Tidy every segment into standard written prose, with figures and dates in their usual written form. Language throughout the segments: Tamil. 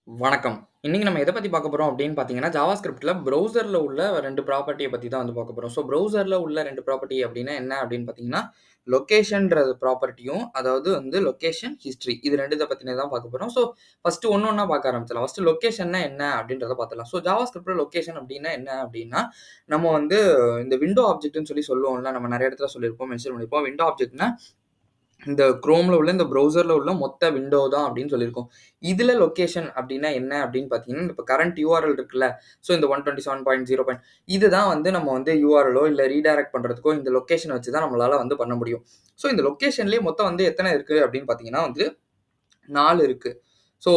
வணக்கம். இன்னைக்கு நம்ம எத பத்தி பார்க்க போறோம் அப்படின்னு பார்த்தீங்கன்னா, ஜாவாஸ்கிரிப்ட்ல ப்ரௌசர்ல உள்ள 2 ப்ராப்பர்ட்டிய பத்தி தான் வந்து பார்க்க போறோம். ஸோ ப்ரௌசர்ல உள்ள 2 ப்ராப்பர்ட்டி அப்படின்னா என்ன அப்படின்னு பார்த்தீங்கன்னா, லொகேஷன்றது ப்ராப்பர்ட்டியும், அதாவது வந்து லொகேஷன், ஹிஸ்டரி இது 2 பத்தினது தான் பார்க்க போறோம். ஸோ ஃபர்ஸ்ட்டு ஒண்ணு ஒண்ணா பார்க்க ஆரம்பிச்சலாம். ஃபர்ஸ்ட்டு லொகேஷன்னா என்ன அப்படின்றத பார்த்துடலாம். ஸோ ஜாவாஸ்கிரிப்ட்ல லொகேஷன் அப்படின்னா என்ன அப்படின்னா, நம்ம வந்து இந்த விண்டோ ஆப்ஜெக்ட்ன்னு சொல்லுவோம்ல. நம்ம நெறைய இடத்துல சொல்லியிருப்போம், மென்ஷன் பண்ணியிருப்போம். விண்டோ ஆப்ஜெக்ட்னா இந்த குரோம்ல உள்ள இந்த ப்ரௌசர்ல உள்ள மொத்த விண்டோ தான் அப்படின்னு சொல்லியிருக்கோம். இதுல லொகேஷன் அப்படின்னா என்ன அப்படின்னு பார்த்தீங்கன்னா, இப்ப கரண்ட் யூஆர்எல் இருக்குல்ல. ஸோ இந்த 127.0. இதுதான் வந்து நம்ம வந்து யூஆர்எல்லோ இல்ல ரீடைரக்ட் பண்றதுக்கோ இந்த லொகேஷன வச்சு தான் நம்மளால வந்து பண்ண முடியும். ஸோ இந்த லொகேஷன்லயே மொத்தம் வந்து எத்தன இருக்கு அப்படின்னு பார்த்தீங்கன்னா வந்து 4 இருக்கு. ஸோ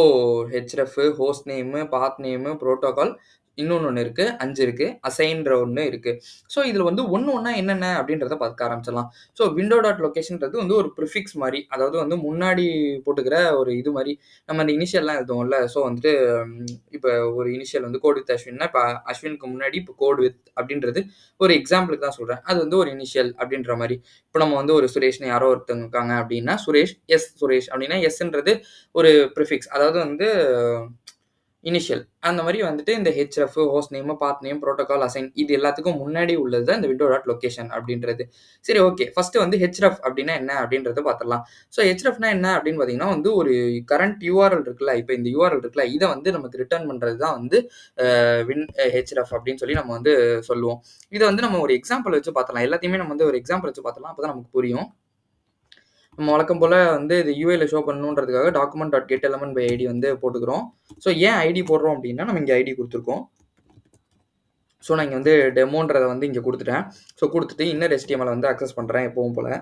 ஹெச்ரெஃப், ஹோஸ்ட் நேமு, பாத் நேமு, புரோட்டோகால் இன்னொன்னு ஒண்ணு இருக்கு. 5 இருக்கு. அசைன்ற ஒண்ணு இருக்கு. ஸோ இதுல வந்து ஒண்ணு ஒண்ணா என்னென்ன அப்படின்றத பார்க்க ஆரம்பிச்சிடலாம். ஸோ விண்டோ டாட் லொகேஷன்றது வந்து ஒரு ப்ரிஃபிக்ஸ் மாரி. அதாவது வந்து முன்னாடி போட்டுக்கிற ஒரு இது மாரி. நம்ம அந்த இனிஷியல்லாம் எழுதுவோம்ல. ஸோ வந்துட்டு இப்ப ஒரு இனிஷியல் வந்து கோட் வித் அஸ்வின்னா, இப்ப அஸ்வினுக்கு முன்னாடி இப்ப கோட் வித் அப்படின்றது ஒரு எக்ஸாம்பிளுக்கு தான் சொல்றேன். அது வந்து ஒரு இனிஷியல் அப்படின்ற மாரி. இப்ப நம்ம வந்து ஒரு சுரேஷ்ன்னு யாரோ ஒருத்தவங்க இருக்காங்க அப்படின்னா, சுரேஷ், எஸ் சுரேஷ் அப்படின்னா எஸ்ன்றது ஒரு ப்ரிஃபிக்ஸ். அதாவது வந்து இனிஷியல். அந்த மாரி வந்துட்டு இந்த ஹெச்ரெஃப், ஹோஸ்ட் நேம், பாத் நேம், புரோட்டோகால், அசைன் இது எல்லாத்துக்கும் முன்னாடி உள்ளது தான் இந்த விண்டோ டாட் லொகேஷன் அப்படின்றது. சரி ஓகே. ஃபர்ஸ்ட்டு வந்து ஹெச்ரெஃப் அப்படின்னா என்ன அப்படின்றத பார்த்துடலாம். ஸோ ஹெச்ரெஃப்னா என்ன அப்படின்னு பார்த்தீங்கன்னா வந்து ஒரு கரண்ட் யூஆர்எல் இருக்குல்ல, இப்ப இந்த யூஆர்எல் இருக்குல்ல, இத வந்து நமக்கு ரிட்டர்ன் பண்றது தான் வந்து ஹெச்ரெஃப் அப்படின்னு சொல்லி நம்ம வந்து சொல்லுவோம். இத வந்து நம்ம ஒரு எக்ஸாம்பிள் வச்சு பார்த்துடலாம். எல்லாத்தையுமே நம்ம வந்து ஒரு எக்ஸாம்பிள் வச்சு பார்த்துடலாம். அப்பதான் நமக்கு புரியும். நம்ம வழக்கம் போல வந்து இது யுஐல ஷோ பண்ணணுன்றதுக்காக document dot get element by ID வந்து போட்டுக்கிறோம். ஸோ ஏன் ஐடி போடுறோம் அப்படின்னா, நம்ம இங்க ஐடி குடுத்துருக்கோம். ஸோ நான் இங்க வந்து டெமோன்றத வந்து இங்க குடுத்துட்டேன். ஸோ குடுத்துட்டு இன்னர் HTML வந்து அக்சஸ் பண்றேன் எப்பவும் போல.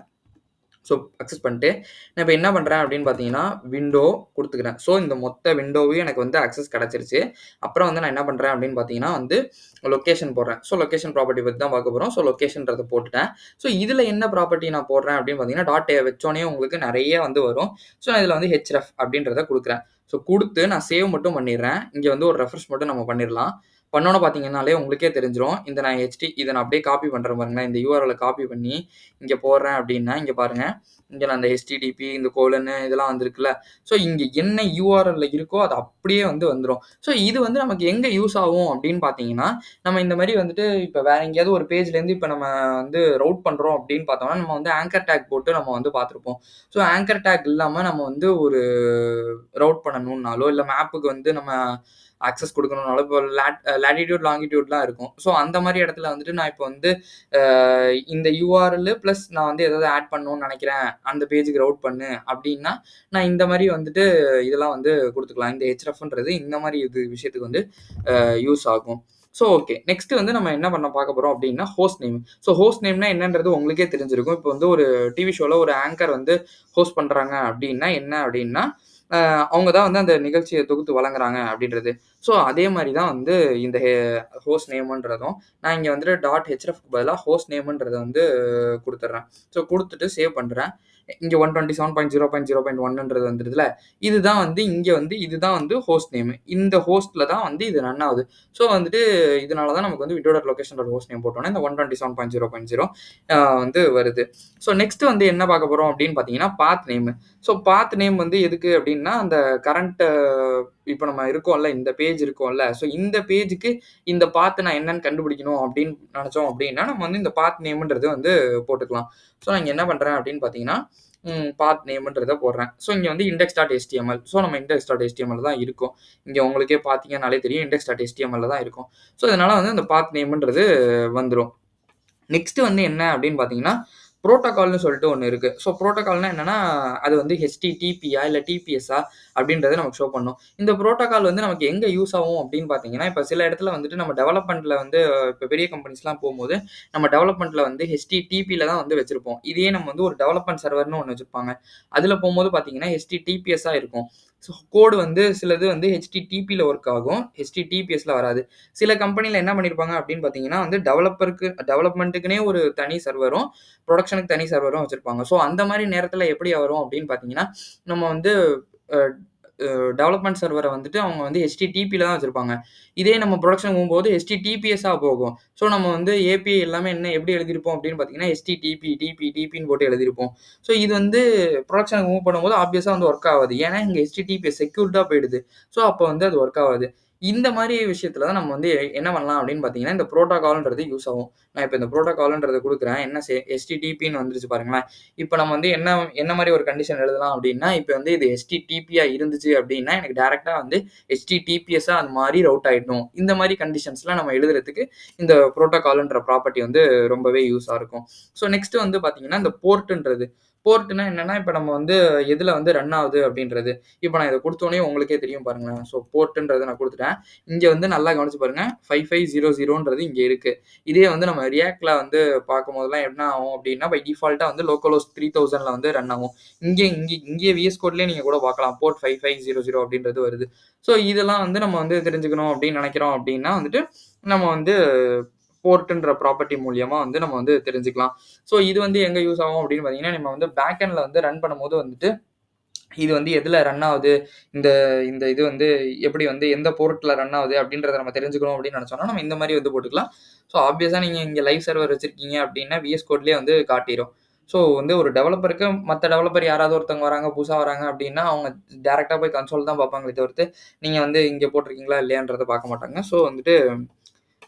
ஸோ அக்சஸ் பண்ணிட்டு, நான் இப்ப என்ன பண்றேன் அப்படின்னு பார்த்தீங்கன்னா, விண்டோ குடுத்துக்கிறேன். ஸோ இந்த மொத்த விண்டோவையும் எனக்கு வந்து அக்சஸ் கிடைச்சிருச்சு. அப்புறம் வந்து நான் என்ன பண்றேன் அப்படின்னு பார்த்தீங்கன்னா வந்து, லொகேஷன் போடுறேன். ஸோ லொகேஷன் ப்ராப்பர்ட்டி பத்தி தான் பார்க்க போறோம். ஸோ லொகேஷன்றத போட்டுட்டேன். ஸோ இதுல என்ன ப்ராப்பர்ட்டி நான் போடுறேன் அப்படின்னு பார்த்தீங்கன்னா, டாட் வச்சோனே உங்களுக்கு நெறைய வந்து வரும். ஸோ நான் இதுல வந்து href அப்படின்றத குடுக்குறேன். ஸோ குடுத்து நான் சேவ் மட்டும் பண்ணிடுறேன். இங்க வந்து ஒரு ரெஃப்ரெஷ் மட்டும் நம்ம பண்ணிடலாம். பண்ணோன பார்த்தீங்கன்னாலே உங்களுக்கே தெரிஞ்சிரும். இந்த நான் இத நான் அப்படியே காப்பி பண்றேன் பாருங்களேன். இந்த யூஆர்எல்ல காப்பி பண்ணி இங்க போடுறேன் அப்படின்னா, இங்க பாருங்க. இங்க நான் இந்த HTTP இந்த கோலன் இதெல்லாம் வந்திருக்குல்ல. ஸோ இங்க என்ன யூஆர்எல்ல இருக்கோ அது அப்படியே வந்து வந்துரும். ஸோ இது வந்து நமக்கு எங்க யூஸ் ஆகும் அப்படின்னு பார்த்தீங்கன்னா, நம்ம இந்த மாரி வந்துட்டு இப்ப வேற எங்கேயாவது ஒரு பேஜ்லேருந்து இப்ப நம்ம வந்து ரவுட் பண்றோம் அப்படின்னு பார்த்தோம்னா, நம்ம வந்து ஆங்கர் டேக் போட்டு நம்ம வந்து பார்த்துருப்போம். ஸோ ஆங்கர் டேக் இல்லாம நம்ம வந்து ஒரு ரவுட் பண்ணணும்னாலோ, இல்ல மேப்புக்கு வந்து நம்ம அக்சஸ் குடுக்கணும்னாலோ, இப்போ லேட்டிட்யூட், லாங்கிட்யூட்லாம் இருக்கும். ஸோ அந்த மாரி இடத்துல வந்துட்டு நான் இப்போ வந்து அ இந்த யூஆர்எல் பிளஸ் நான் வந்து ஏதாவது ஆட் பண்ணணும்னு நெனைக்கிறேன். அந்த பேஜுக்கு ரவுட் பண்ணு அப்டின்னா, நான் இந்த மாரி வந்துட்டு இதெல்லாம் வந்து குடுத்துக்கலாம். இந்த hrefன்றது இந்த மாரி விஷயத்துக்கு வந்து யூஸ் ஆகும். So okay. நெக்ஸ்ட் வந்து நம்ம என்ன பார்க்க போறோம் அப்டின்னா, ஹோஸ்ட் நேம். ஸோ ஹோஸ்ட் நேம்னா என்னன்றது உங்களுக்கே தெரிஞ்சிருக்கும். இப்போ வந்து ஒரு டிவி ஷோல ஒரு ஆங்கர் வந்து ஹோஸ்ட் பண்றாங்க அப்டின்னா என்ன அப்டின்னா, அவங்க தான் வந்து அந்த நிகழ்ச்சிய தொகுத்து வழங்குறாங்க அப்டின்றது. ஸோ அதே மாரி தான் வந்து இந்த ஹோஸ்ட் நேம்ன்றதும், நான் இங்க வந்துட்டு டாட் hrefக்கு பதிலா ஹோஸ்ட் நேம்ன்றத வந்து குடுத்துடுறேன். ஸோ குடுத்துட்டு சேவ் பண்றேன். இங்க 127.0.0.1ன்றது வந்துருதுல. இதுதான் வந்து இங்க வந்து இதுதான் வந்து ஹோஸ்ட் நேம். இந்த ஹோஸ்ட்ல தான் வந்து இது ரன் ஆகுது. ஸோ வந்துட்டு இதனால தான் நமக்கு வந்து window dot location dot host name போட்டோம்னா, இந்த 127.0.0 வந்து வருது. ஸோ நெக்ஸ்ட் வந்து என்ன பார்க்க போறோம் அப்படின்னு பார்த்தீங்கன்னா, பாத் நேம். ஸோ பாத் நேம் வந்து எதுக்கு அப்படின்னா, அந்த கரண்ட் இப்ப நம்ம இருக்கோம்ல, இந்த பேஜ் இருக்கோம்ல. ஸோ இந்த பேஜுக்கு இந்த பாத் நான் என்னன்னு கண்டுபிடிக்கணும் அப்படின்னு நெனச்சோம் அப்படின்னா, நம்ம வந்து இந்த பாத் நேம்ன்றது வந்து போட்டுக்கலாம். ஸோ நான் இங்க என்ன பண்றேன் அப்படின்னு பார்த்தீங்கன்னா, பாத் நேம்ன்றத போடுறேன். ஸோ இங்க வந்து index.html. ஸோ நம்ம index.html தான் இருக்கும். இங்க உங்களுக்கே பார்த்தீங்கன்னாலே தெரியும் index.htmlல தான் இருக்கும். ஸோ இதனால வந்து அந்த பாத் நேம்ன்றது வந்துரும். நெக்ஸ்ட் வந்து என்ன அப்படின்னு பார்த்தீங்கன்னா, புரோட்டோகால்னு சொல்லிட்டு ஒண்ணு இருக்கு. ஸோ புரோட்டோகால்னா என்னன்னா, அது வந்து HTTPயா இல்ல TPSஆ அப்படின்றத நமக்கு ஷோ பண்ணும். இந்த புரோட்டோகால் வந்து நமக்கு எங்க யூஸ் ஆகும் அப்படின்னு பார்த்தீங்கன்னா, இப்ப சில இடத்துல வந்துட்டு நம்ம டெவலப்மெண்ட்ல வந்து இப்ப பெரிய கம்பெனிஸ்லாம் போம்போது, நம்ம டெவலப்மெண்ட்ல வந்து HTTPல தான் வந்து வச்சிருப்போம். இதே நம்ம வந்து ஒரு டெவலப்மெண்ட் சர்வர்ன்னு ஒண்ணு வச்சிருப்பாங்க. அதுல போம்போது பார்த்தீங்கன்னா, HTTPSஆ இருக்கும். ஸோ கோடு வந்து சிலது வந்து HTTPல ஒர்க் ஆகும். HTTPSல வராது. சில கம்பெனில என்ன பண்ணியிருப்பாங்க அப்படின்னு பார்த்தீங்கன்னா, வந்து டெவலப்மென்ட்டுக்குன்னே ஒரு தனி சர்வரும், புரொடக்ஷனுக்கு தனி சர்வரும் வச்சிருப்பாங்க. ஸோ அந்த மாரி நேரத்தில எப்படி வரும் அப்படின்னு பார்த்தீங்கன்னா, நம்ம வந்து அ டெவலப்மெண்ட் சர்வர வந்துட்டு அவங்க வந்து HTTPல தான் வச்சிருப்பாங்க. இதே நம்ம புரொடக்ஷன் போகும்போது HTTPSஆ போகும். ஸோ நம்ம வந்து API எல்லாமே எப்படி எழுதியிருப்போம் அப்படின்னு பார்த்தீங்கன்னா, HTTP, TPன்னு போட்டு எழுதியிருப்போம். ஸோ இது வந்து புரொடக்ஷனுக்கு மூவ் பண்ணும்போது ஆப்வியஸா வந்து ஒர்க் ஆவாது. ஏன்னா இங்க HTTPS செக்யூர்டா போயிடுது. ஸோ அப்போ வந்து அது ஒர்க் ஆவாது. இந்த மாரி விஷயத்துல தான் நம்ம வந்து என்ன பண்ணலாம் அப்படின்னு பார்த்தீங்கன்னா, இந்த புரோட்டோகால்ன்றது யூஸ் ஆகும். நான் இப்ப இந்த புரோட்டோகால்ன்றத குடுக்குறேன். HTTPன்னு வந்துருச்சு பாருங்களேன். இப்ப நம்ம வந்து என்ன மாரி ஒரு கண்டிஷன் எழுதலாம் அப்படின்னா, இப்ப வந்து இது HTTPயா இருந்துச்சு அப்படின்னா, எனக்கு டைரக்ட்டா வந்து HTTPSஆ அது மாறி ரவுட் ஆயிடணும். இந்த மாரி கண்டிஷன்ஸ்லாம் நம்ம எழுதுறதுக்கு இந்த புரோட்டோகால்ன்ற ப்ராப்பர்ட்டி வந்து ரொம்பவே யூஸா இருக்கும். ஸோ நெக்ஸ்ட் வந்து பார்த்தீங்கன்னா, இந்த போர்ட்ன்றது. போர்ட்னா என்னன்னா, இப்ப நம்ம வந்து எதுல வந்து ரன் ஆகுது அப்படின்றது. இப்ப நான் இத குடுத்தோனே உங்களுக்கே தெரியும் பாருங்களேன். ஸோ போர்ட்ன்றத நான் குடுத்துட்டேன். இங்க வந்து நல்லா கவனிச்சு பாருங்க. 5500ன்றது இங்க இருக்கு. இதே வந்து நம்ம ரியாக்ட்ல வந்து பார்க்கும்போதெல்லாம் என்ன ஆகும் அப்படின்னா, பை டிஃபால்ட்டா வந்து லோக்கல் ஹோஸ்ட் 3000ல வந்து ரன் ஆகும். இங்கே VS கோட்லயே நீங்க கூட பார்க்கலாம். போர்ட் 5500 அப்படின்றது வருது. ஸோ இதெல்லாம் வந்து நம்ம வந்து தெரிஞ்சுக்கணும் அப்படின்னு நினைக்கிறோம் அப்படின்னா வந்துட்டு, நம்ம வந்து போர்ட்ன்ற ப்ராப்பர்ட்டி மூலியமா வந்து நம்ம வந்து தெரிஞ்சுக்கலாம். ஸோ இது வந்து எங்க யூஸ் ஆகும் அப்படின்னு பார்த்தீங்கன்னா, நம்ம வந்து பேக் எண்ட்ல வந்து ரன் பண்ணும்போது வந்துட்டு, இது வந்து எதுல ரன் ஆகுது? இந்த இந்த இது வந்து எப்படி வந்து எந்த போர்ட்ல ரன் ஆகுது அப்படின்றத நம்ம தெரிஞ்சுக்கணும் அப்படின்னு நினைச்சோம்னா, நம்ம இந்த மாரி வந்து போட்டுக்கலாம். ஸோ ஆப்வியஸா நீங்க இங்க லைவ் சர்வர் வச்சிருக்கீங்க அப்படின்னா, VS கோட்லயே வந்து காட்டிரும். ஸோ வந்து ஒரு டெவலப்பருக்கு மத்த டெவலப்பர் யாராவது ஒருத்தவங்க வராங்க, புதுசா வராங்க அப்படின்னா, அவங்க டைரக்ட்டா போய் கன்சோல் தான் பார்ப்பாங்களே தவிர்த்து, நீங்க வந்து இங்க போட்டிருக்கீங்களா இல்லையான்றத பார்க்க மாட்டாங்க. ஸோ வந்துட்டு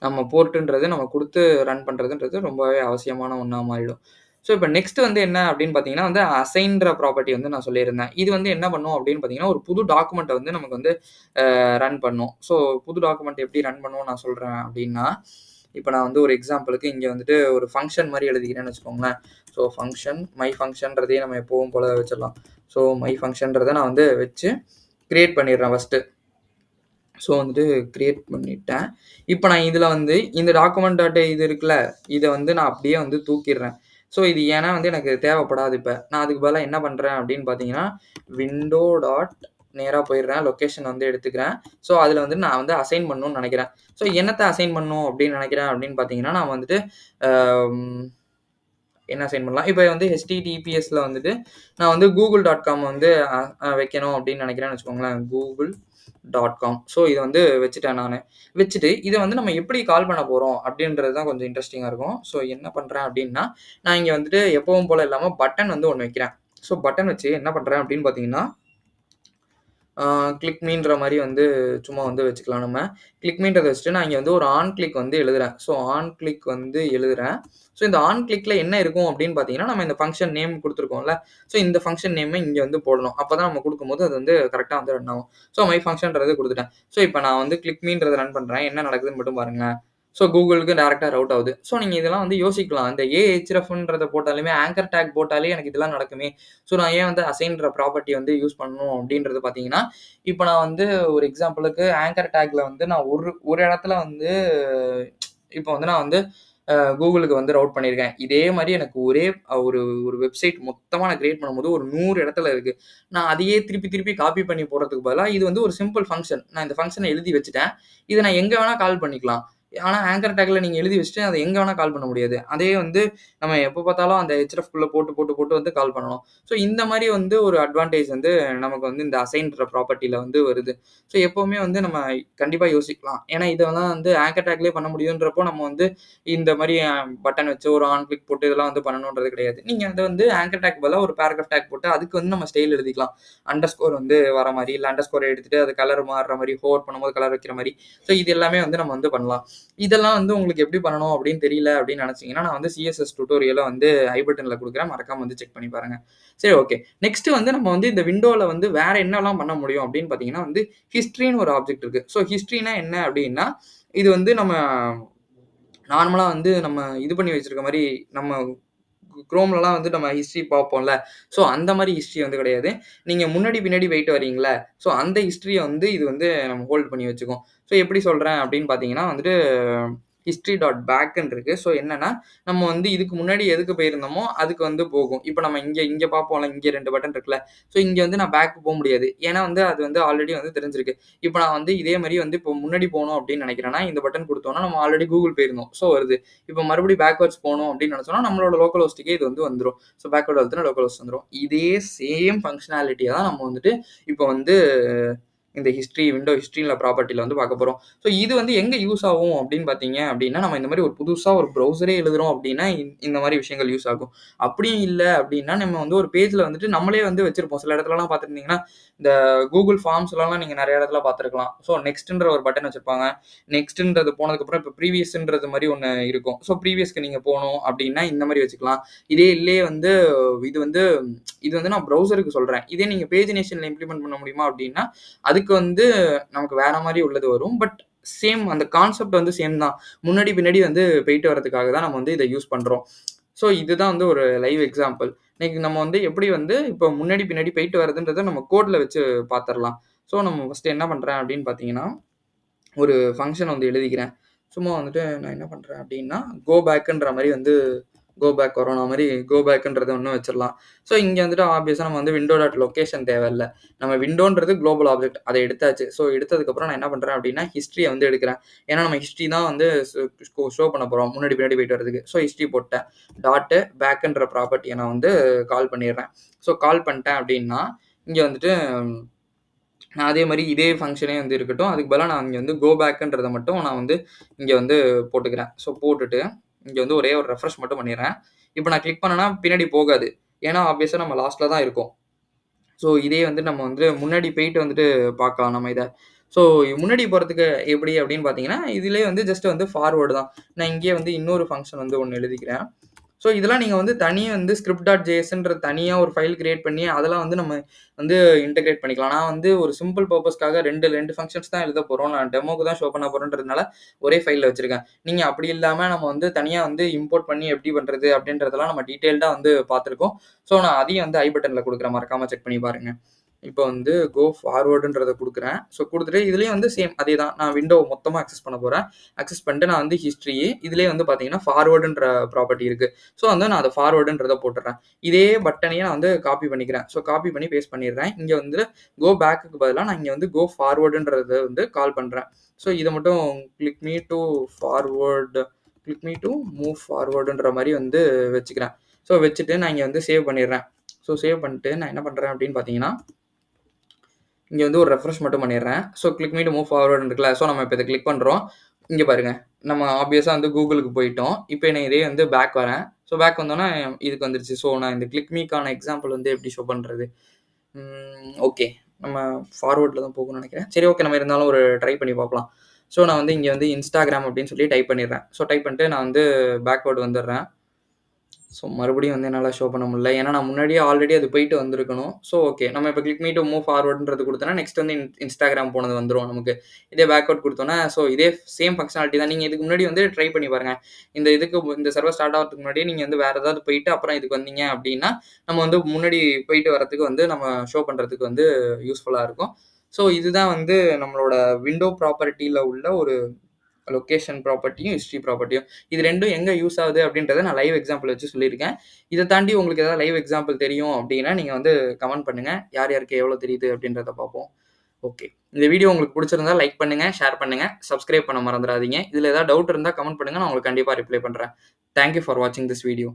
நம்ம போர்ட்ன்றது நம்ம குடுத்து ரன் பண்றதுன்றது ரொம்பவே அவசியமான ஒண்ணா மாறிடும். ஸோ இப்ப நெக்ஸ்ட் வந்து என்ன அப்படின்னு பார்த்தீங்கன்னா வந்து அசைன்ற ப்ராப்பர்ட்டி வந்து நான் சொல்லியிருந்தேன். இது வந்து என்ன பண்ணும் அப்படின்னு பார்த்தீங்கன்னா, ஒரு புது டாக்குமெண்ட்ட வந்து நமக்கு வந்து ரன் பண்ணும். ஸோ புது டாக்குமெண்ட் எப்படி ரன் பண்ணும் நான் சொல்றேன் அப்படின்னா, இப்ப நான் வந்து ஒரு எக்ஸாம்பிளுக்கு இங்க வந்துட்டு ஒரு ஃபங்ஷன் மாரி எழுதிக்கிறேன்னு வச்சுக்கோங்களேன். ஸோ ஃபங்ஷன், மை ஃபங்ஷன்றதையே நம்ம எப்பவும் போல வச்சிடலாம். ஸோ மை ஃபங்ஷன்றத நான் வந்து வச்சு கிரியேட் பண்ணிடுறேன் ஃபர்ஸ்ட்டு. ஸோ வந்துட்டு கிரியேட் பண்ணிட்டேன். இப்ப நான் இதுல வந்து இந்த டாக்குமெண்ட் டாட் இது இருக்குல்ல, இத வந்து நான் அப்படியே வந்து தூக்கிடுறேன். ஸோ இது ஏன்னா வந்து எனக்கு தேவைப்படாது இப்ப. நான் அதுக்கு பதிலா என்ன பண்றேன் அப்படின்னு பார்த்தீங்கன்னா, விண்டோ டாட் நேரா போயிடுறேன். லொகேஷன் வந்து எடுத்துக்கிறேன். ஸோ அதுல வந்து நான் வந்து அசைன் பண்ணணும்னு நெனைக்கிறேன். ஸோ என்னத்த அசைன் பண்ணணும் அப்படின்னு நெனைக்கிறேன் அப்படின்னு பார்த்தீங்கன்னா, நான் வந்துட்டு அம் என்ன அசைன் பண்ணலாம். இப்ப வந்து HTTPSல வந்துட்டு நான் வந்து google.com வந்து அ அ வைக்கணும் அப்படின்னு நெனைக்கிறேன்னு வச்சுக்கோங்களேன். google.com. ஸோ இத வந்து வச்சுட்டேன் நானு. வச்சுட்டு இத வந்து நம்ம எப்படி கால் பண்ண போறோம் அப்படின்றது தான் கொஞ்சம் இன்ட்ரஸ்டிங்கா இருக்கும். ஸோ என்ன பண்றேன் அப்படின்னா, நான் இங்க வந்துட்டு எப்பவும் போல இல்லாம பட்டன் வந்து ஒண்ணு வைக்கிறேன். ஸோ பட்டன் வச்சு என்ன பண்றேன் அப்படின்னு பார்த்தீங்கன்னா, கிளிக் மீன்ற மாரி வந்து சும்மா வந்து வச்சுக்கலாம் நம்ம. கிளிக் மீன்றத வச்சுட்டு நான் இங்க வந்து ஒரு ஆன் கிளிக் வந்து எழுதுறேன். ஸோ ஆன் கிளிக் வந்து எழுதுறேன். ஸோ இந்த ஆன் கிளிக்ல என்ன இருக்கும் அப்படின்னு பார்த்தீங்கன்னா, நம்ம இந்த ஃபங்ஷன் நேம் குடுத்துருக்கோம்ல. ஸோ இந்த ஃபங்ஷன் நேம இங்க வந்து போடணும். அப்பதான் நம்ம குடுக்கும்போது அது வந்து கரெக்ட்டா வந்து ரன் ஆகும். ஸோ மை ஃபங்ஷன்றத குடுத்துட்டேன். ஸோ இப்ப நான் வந்து கிளிக் மீன்றத ரன் பண்றேன். என்ன நடக்குதுன்னு மட்டும் பாருங்களேன். ஸோ கூகுளுக்கு டைரக்ட்டா ரவுட் ஆவுது. ஸோ நீங்க இதெல்லாம் வந்து யோசிக்கலாம். இந்த ahrefன்றத போட்டாலுமே ஆங்கர் டேக் போட்டாலே எனக்கு இதெல்லாம் நடக்குமே. ஸோ நான் ஏன் வந்து அசைன்ற ப்ராப்பர்ட்டி வந்து யூஸ் பண்ணணும் அப்படின்றது பார்த்தீங்கன்னா, இப்ப நான் வந்து ஒரு எக்ஸாம்பிளுக்கு ஆங்கர் டேக்ல வந்து நான் ஒரு ஒரு இடத்துல வந்து இப்ப வந்து நான் வந்து கூகுளுக்கு வந்து ரவுட் பண்ணியிருக்கேன். இதே மாரி எனக்கு ஒரே ஒரு ஒரு வெப்சைட் மொத்தமா நான் கிரியேட் பண்ணும்போது ஒரு 100 இடத்துல இருக்கு. நான் அதையே திருப்பி திருப்பி காப்பி பண்ணி போடுறதுக்கு பதிலா, இது வந்து ஒரு சிம்பிள் ஃபங்ஷன். நான் இந்த ஃபங்ஷன எழுதி வச்சுட்டேன். இத நான் எங்க வேணா கால் பண்ணிக்கலாம். ஆனா ஆங்கர் டேக்ல நீங்க எழுதி வச்சுட்டு அத எங்க வேணா கால் பண்ண முடியாது. அதே வந்து நம்ம எப்ப பார்த்தாலும் அந்த hrefக்குள்ள போட்டு, போட்டு, போட்டு வந்து கால் பண்ணணும். ஸோ இந்த மாரி வந்து ஒரு அட்வான்டேஜ் வந்து நமக்கு வந்து இந்த அசைன்ற ப்ராப்பர்ட்டில வந்து வருது. ஸோ எப்பவுமே வந்து நம்ம கண்டிப்பா யோசிக்கலாம். ஏன்னா இதெல்லாம் வந்து ஆங்கர் டேக்லயே பண்ண முடியுன்றப்போ நம்ம வந்து இந்த மாரி பட்டன் வச்சு ஒரு ஆன் கிளிக் போட்டு இதெல்லாம் வந்து பண்ணணுன்றது கிடையாது. நீங்க அத வந்து ஆங்கர் டேக் பதிலா ஒரு பேராகிராஃப் டேக் போட்டு அதுக்கு வந்து நம்ம ஸ்டைல் எழுதிக்கலாம். அண்டர்ஸ்கோர் வந்து வர மாரி, இல்ல அண்டர்ஸ்கோர எடுத்துட்டு அது கலர் மாறுற மாரி, ஹோவர் பண்ணும்போது கலர் வைக்கிற மாரி. ஸோ இது எல்லாமே வந்து நம்ம வந்து பண்ணலாம். இதெல்லாம் வந்து உங்களுக்கு எப்படி பண்ணணும் அப்படின்னு தெரியல அப்படின்னு நினைச்சீங்கன்னா, நான் வந்து CSS டியூட்டோரியல வந்து ஐ பட்டன்ல குடுக்குறேன். மறக்காம வந்து செக் பண்ணி பாருங்க. சரி ஓகே. நெக்ஸ்ட் வந்து நம்ம வந்து இந்த விண்டோல வந்து வேற என்னலாம் பண்ண முடியும் அப்படின்னு பார்த்தீங்கன்னா வந்து, ஹிஸ்டரின்னு ஒரு ஆப்ஜெக்ட் இருக்கு. ஸோ ஹிஸ்டரினா என்ன அப்படின்னா, இது வந்து நம்ம நார்மலா வந்து நம்ம இது பண்ணி வச்சிருக்க மாரி, நம்ம குரோம்லலாம் வந்து நம்ம ஹிஸ்டரி பார்ப்போம்ல. ஸோ அந்த மாரி ஹிஸ்டரி வந்து கிடையாது. நீங்க முன்னாடி, பின்னாடி போயிட்டு வரீங்கல்ல, ஸோ அந்த ஹிஸ்டரிய வந்து இது வந்து நம்ம ஹோல்ட் பண்ணி வச்சுக்கும். ஸோ எப்படி சொல்றேன் அப்படின்னு பார்த்தீங்கன்னா வந்துட்டு, ஹிஸ்ட்ரி டாட் பேக்ன்னு இருக்கு. ஸோ என்னன்னா, நம்ம வந்து இதுக்கு முன்னாடி எதுக்கு போயிருந்தோமோ, அதுக்கு வந்து போகும். இப்ப நம்ம இங்க இங்க பார்ப்போம்ல, இங்க 2 பட்டன் இருக்குல்ல. ஸோ இங்க வந்து நான் பேக் முடியாது. ஏன்னா வந்து அது வந்து ஆல்ரெடி வந்து தெரிஞ்சிருக்கு. இப்ப நான் வந்து இதே மாரி வந்து இப்போ முன்னாடி போணும் அப்படின்னு நினைக்கிறேன்னா, இந்த பட்டன் குடுத்தோம்னா, நம்ம ஆல்ரெடி கூகுள் போயிருந்தோம். ஸோ வருது. இப்ப மறுபடியும் பேக்வார்ட்ஸ் போணும் அப்படின்னு நினைச்சோம்னா, நம்மளோட லோக்கல் ஹோஸ்ட்க்கே இது வந்து வந்துரும். ஸோ பேக்வர்ட் அழுத்துனா லோக்கல் ஹோஸ்ட் வந்துரும். இதே சேம் ஃபங்ஷனாலிட்டிய தான் நம்ம வந்துட்டு இப்போ வந்து இந்த விண்டோ ஹிஸ்ட்ரில ப்ராப்பர்ட்டில வந்து பார்க்க போறோம். ஸோ இது வந்து எங்க யூஸ் ஆகும் அப்படின்னு பார்த்தீங்க அப்படின்னா, நம்ம இந்த மாரி ஒரு புதுசா ஒரு ப்ரௌசரே எழுதுறோம் அப்படின்னா, இந்த மாரி விஷயங்கள் யூஸ் ஆகும். அப்படியும் இல்ல அப்படின்னா, நம்ம வந்து ஒரு பேஜ்ல வந்துட்டு நம்மளே வந்து வச்சிருப்போம். சில இடத்துலலாம் பார்த்துருந்தீங்கன்னா, இந்த கூகுள் ஃபார்ம்ஸ்லலாம் நீங்க நெறைய இடத்துல பார்த்துருக்கலாம். ஸோ நெக்ஸ்ட்ன்ற ஒரு பட்டன் வச்சிருப்பாங்க. நெக்ஸ்ட்ன்றது போனதுக்கப்புறம் இப்போ ப்ரீவியஸ்ன்றது மாரி ஒண்ணு இருக்கும். ஸோ ப்ரீவியஸ்க்கு நீங்க போணும் அப்படின்னா, இந்த மாரி வச்சுக்கலாம். இதே இல்லையே வந்து இது வந்து இது வந்து நான் ப்ரௌசருக்கு சொல்றேன். இதே நீங்க பேஜினேஷன்ல இம்ப்ளிமெண்ட் பண்ண முடியுமா அப்படின்னா, அதுக்கு வந்து நமக்கு வேற மாரி உள்ளது வரும். பட் சேம் அந்த கான்செப்ட் வந்து சேம் தான். முன்னாடி பின்னாடி வந்து போயிட்டு வரதுக்காக தான் நம்ம வந்து இத யூஸ் பண்றோம். ஸோ இதுதான் வந்து ஒரு லைவ் எக்ஸாம்பிள். இன்னைக்கு நம்ம வந்து எப்படி வந்து இப்போ முன்னாடி பின்னாடி போயிட்டு வரதுன்றத நம்ம கோட்ல வச்சு பார்த்துரலாம். ஸோ நம்ம ஃபர்ஸ்ட்டு என்ன பண்றேன் அப்படின்னு பார்த்தீங்கன்னா, ஒரு ஃபங்ஷன் வந்து எழுதிக்கிறேன். சும்மா வந்துட்டு நான் என்ன பண்றேன் அப்படின்னா, கோ பேக்குன்ற மாரி வந்து கோ பேக் கொரோனா மாரி கோ பேக்குன்றத ஒண்ணு வச்சிரலாம். ஸோ இங்க வந்துட்டு ஆப்வியஸா நம்ம வந்து விண்டோ டாட் லொகேஷன் தேவையில்ல. நம்ம விண்டோன்றது குளோபல் ஆப்ஜெக்ட். அத எடுத்தாச்சு. ஸோ எடுத்ததுக்கப்புறம் நான் என்ன பண்றேன் அப்படின்னா, ஹிஸ்டரிய வந்து எடுக்கிறேன். ஏன்னா நம்ம ஹிஸ்டரி தான் வந்து ஷோ பண்ண போறோம். முன்னாடி பின்னாடி போயிட்டு வரதுக்கு. ஸோ ஹிஸ்டரி போட்டேன். டாட்டு பேக்குன்ற ப்ராப்பர்ட்டிய நான் வந்து கால் பண்ணிடுறேன். ஸோ கால் பண்ணிட்டேன் அப்படின்னா, இங்க வந்துட்டு நான் அதே மாரி இதே ஃபங்ஷனே வந்து இருக்கட்டும். அதுக்கு பதிலா நான் இங்க வந்து கோ பேக்குன்றத மட்டும் நான் வந்து இங்க வந்து போட்டுக்கிறேன். ஸோ போட்டுட்டு, இங்க வந்து ஒரே ஒரு ரெஃப்ரெஷ் மட்டும் பண்ணிர்றேன். இப்ப நான் கிளிக் பண்ணேன்னா பின்னாடி போகாது. ஏன்னா ஆப்வியஸா நம்ம லாஸ்ட்ல தான் இருக்கோம். ஸோ இதே வந்து நம்ம வந்து முன்னாடி போயிட்டு வந்துட்டு பார்க்கலாம் நம்ம இத. ஸோ முன்னாடி போறதுக்கு எப்படி அப்படின்னு பார்த்தீங்கன்னா, இதிலயே வந்து ஜஸ்ட் வந்து ஃபார்வர்ட் தான். நான் இங்கேயே வந்து இன்னொரு ஃபங்ஷன் வந்து ஒண்ணு எழுதிக்கிறேன். ஸோ இதெல்லாம் நீங்க வந்து தனியா வந்து script.jsன்ற தனியா ஒரு ஃபைல் கிரியேட் பண்ணி, அதெல்லாம் வந்து நம்ம வந்து இன்டகிரேட் பண்ணிக்கலாம். நான் வந்து ஒரு சிம்பிள் பர்ப்பஸ்க்காக 2 ஃபங்ஷன்ஸ் தான் எழுதப் போறோம். நான் டெமோக்கு தான் ஷோ பண்ண போறேன்றதுனால ஒரே ஃபைல்ல வச்சிருக்கேன். நீங்க அப்படி இல்லாம நம்ம வந்து தனியா வந்து இம்போர்ட் பண்ணி எப்படி பண்றது அப்படின்றதெல்லாம் நம்ம டீட்டெயில்டா வந்து பார்த்திருக்கோம். ஸோ நான் அதையும் வந்து ஐ பட்டன்ல குடுக்குறேன். மறக்காம செக் பண்ணி பாருங்க. இப்போ வந்து கோ ஃபார்வர்டுன்றத குடுக்குறேன். ஸோ குடுத்துட்டு இதுலயும் வந்து சேம் அதே தான். நான் விண்டோவ மொத்தமா அக்சஸ் பண்ண போறேன். அக்சஸ் பண்ணிட்டு நான் வந்து ஹிஸ்டரி இதுலயே வந்து பார்த்தீங்கன்னா, ஃபார்வர்டுன்ற ப்ராப்பர்ட்டி இருக்கு. ஸோ வந்து நான் அத ஃபார்வர்டுன்றத போட்டுறேன். இதே பட்டனையே நான் வந்து காப்பி பண்ணிக்கிறேன். ஸோ காப்பி பண்ணி பேஸ்ட் பண்ணிடுறேன். இங்க வந்து கோ பேக்குக்கு பதிலா நான் இங்க வந்து கோ ஃபார்வர்டுன்றத வந்து கால் பண்றேன். ஸோ இத மட்டும் click me to forward click me to move ஃபார்வர்டுன்ற மாரி வந்து வச்சுக்கிறேன். ஸோ வச்சுட்டு நான் இங்க வந்து சேவ் பண்ணிடுறேன். ஸோ சேவ் பண்ணிட்டு நான் என்ன பண்றேன் அப்படின்னு பார்த்தீங்கன்னா, இங்க வந்து ஒரு ரெஃப்ரெஷ் மட்டும் பண்ணிடுறேன். So click me to move ஃபார்வர்ட்ன்னு இருக்குல்ல. ஸோ நம்ம இப்ப இத கிளிக் பண்றோம். இங்க பாருங்க. நம்ம ஆப்வியஸா வந்து கூகுளுக்கு போயிட்டோம். இப்ப நான் இதே வந்து பேக் வரேன். ஸோ பேக் வந்தோனே இதுக்கு வந்துருச்சு. ஸோ நான் இந்த கிளிக் மீக்கான எக்ஸாம்பிள் வந்து எப்படி ஷோ பண்றது? ஓகே. நம்ம ஃபார்வர்ட்ல தான் போகும்னு நெனைக்கிறேன். சரி ஓகே. நம்ம இருந்தாலும் ஒரு ட்ரை பண்ணி பார்க்கலாம். ஸோ நான் வந்து இங்க வந்து Instagram அப்படின்னு சொல்லி டைப் பண்ணிடுறேன். ஸோ டைப் பண்ணிட்டு நான் வந்து பேக்வேர்ட் வந்துடுறேன். ஸோ மறுபடியும் வந்து என்னால ஷோ பண்ண முடியல. ஏன்னா நான் முன்னாடியே ஆல்ரெடி அது போயிட்டு வந்திருக்கணும். So okay. நம்ம இப்ப கிளிக் மீ டூ மூவ் ஃபார்வர்ட்ன்றது குடுத்தோம்னா, நெக்ஸ்ட் வந்து Instagram போனது வந்துரும் நமக்கு. இதே பேக்வர்ட் குடுத்தோம்னா, ஸோ இதே சேம் ஃபங்ஷனாலிட்டி தான். நீங்க இதுக்கு முன்னாடி வந்து ட்ரை பண்ணி பாருங்க. இந்த சர்வர் ஸ்டார்ட் ஆவறதுக்கு முன்னாடியே நீங்க வந்து வேற ஏதாவது போயிட்டு அப்புறம் இதுக்கு வந்தீங்க அப்டின்னா, நம்ம வந்து முன்னாடி போயிட்டு வரதுக்கு வந்து நம்ம ஷோ பண்றதுக்கு வந்து யூஸ்ஃபுல்லா இருக்கும். ஸோ இதுதான் வந்து நம்மளோட விண்டோ ப்ராப்பர்ட்டில உள்ள ஒரு லொகேஷன் ப்ராப்பர்ட்டியும், ஹிஸ்டரி ப்ராப்பர்ட்டியும். இது 2ம் எங்க யூஸ் ஆகுது அப்படின்றத நான் லைவ் எக்ஸாம்பிள் வச்சு சொல்லியிருக்கேன். இத தாண்டி உங்களுக்கு ஏதாவது லைவ் எக்ஸாம்பிள் தெரியும் அப்படின்னா, நீங்க வந்து கமெண்ட் பண்ணுங்க. யார் யாருக்கு எவ்வளோ தெரியுது அப்படின்றத பார்ப்போம். ஓகே. இந்த வீடியோ உங்களுக்கு புடிச்சிருந்தா லைக் பண்ணுங்க, ஷேர் பண்ணுங்க, சப்ஸ்கிரைப் பண்ண மறந்துறாதீங்க. இதுல ஏதாவது டவுட் இருந்தா கமெண்ட் பண்ணுங்க. நான் உங்களுக்கு கண்டிப்பா ரிப்ளை பண்றேன். தேங்க் யூ ஃபார் வாட்சிங் திஸ் வீடியோ.